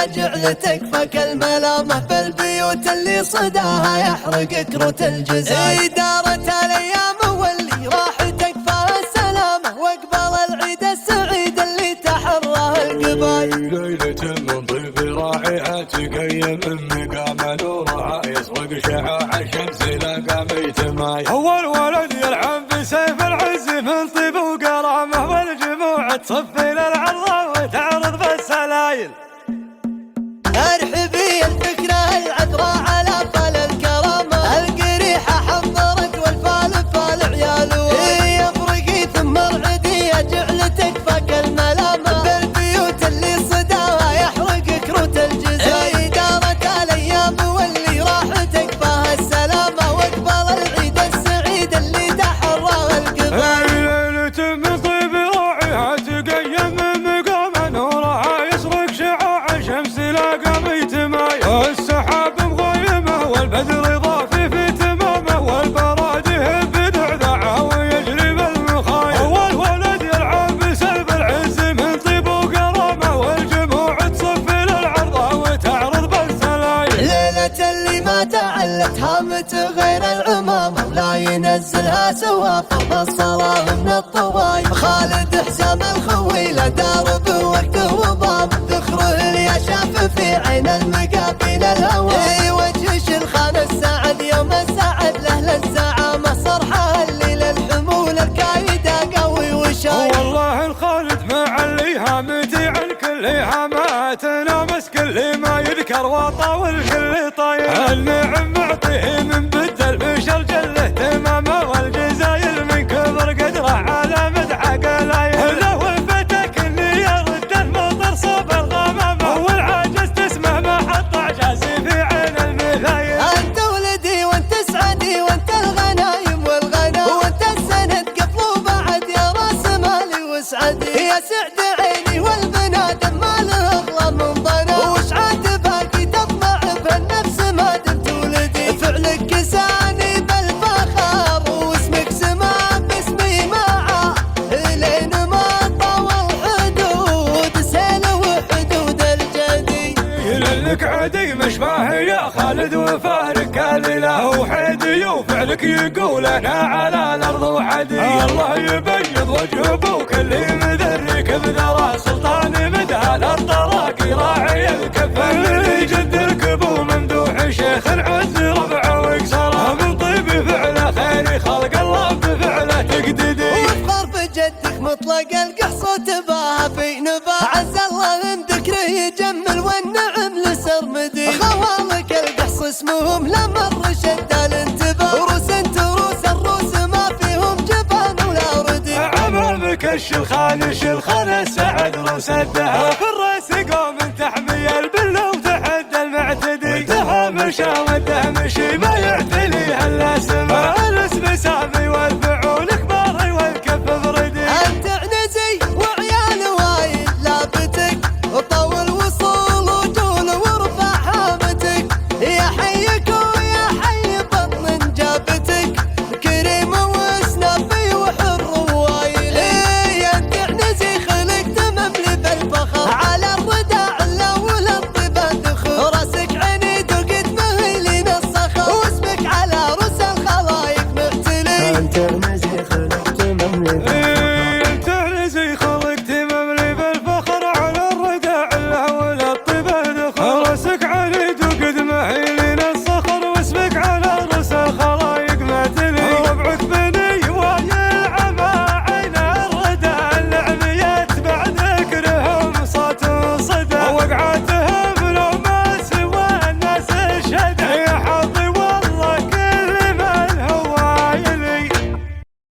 يجعل تكفك الملامة بالبيوت اللي صداها يحرق كروت الجزاي. دارت الايام واللي راح تكفاها السلامة واقبل العيد السعيد اللي تحراه القبايل. ليلة من ضيف راعيها تقيم مقام نورها يسبق شعاع الشمس لقى ميت ماي. هو الولد يلعب بسيف العز من طيب وكرامه والجموع تصفي للعرض وتعرض بالسلايل. ارحبي الفكرة العذراء على فال الكرامة القريحة حضرت والفال فال عياله. يفرقي ثم العدي يجعل تكفك الملامة بالبيوت اللي صداها يحرق كروت الجزاي. دارت الايام واللي راح تكفاها السلامة واقبل العيد السعيد اللي تحراه القبايل. ليلة من طيب راعيها تقيم مقام نورها يسرق شعاع الشمس لقى ميت ماي. السحاب مغيمه والبدر ضافي في تمامه والبراد يهب دعدعه ويجري بالمخايل. هو الولد يلعب بسيف العز من طيب وكرامه والجموع تصفي للعرض وتعرض بالسلايل. ليلة اللي ما تعلت هامة غير العمامة ولا ينزلها سوى فرض الصلاة من الطوايف. خالد حسام الخويلة دار بوقته وضام ذكره اللي شاف في عين المقابل الهوى. وجه شلخان السعد يوم السعد لاهل الزعامة صرحه الليل الحمول الكايدة قوي وشايف. والله الخالد مع اللي هامتي عن كل هاماتنا مسك اللي ما يذكر وطاول كل طاير. النعم معطيه من بدل بشر جله تمامه والجزايل من كبر قدره على مدحه قلايل. له الفتك اللي يرد المطر صوب الغمامه والعاجز تسمع ما حط عجازي في عين المثايل. انت ولدي وانت سعدي وانت الغنايم والغنى وانت السند قبل وبعد يا راس مالي وسعدي. يا سعد عيني والبنادم ما له اغلى من ضنا وش عاد باقي تطمع بهالنفس ما دمت ولدي. فعلك كساني بالفخر واسمك سما باسمي معه لين ما طول حدود سيل وحدود الجدي. لك عدي مشباه يا خالد وفارق كالله وحدي وفعلك يقول انا على الارض وحدي. الله يبيض وجه ابوك اللي مدرك بذرى سلطان مدهل الطراقي راعي الكف اللي جد ركبه ممدوح شيخ العز ربعه وكسره من طيب فعله خير خلق الله بفعله تقددي. وافخر بجدك مطلق القحص وتباها في نبا عز الله من ذكره يجمل والنعم لسرمدي. خوالك القحص اسمهم لمر شد الانتباه روس تروس الروس ما فيهم جبان ولا ردي. عمامك الشلخان السعد روس الدهر في الراس قوم تحمي البل وتحدى المعتدي. وده مشى وده مشي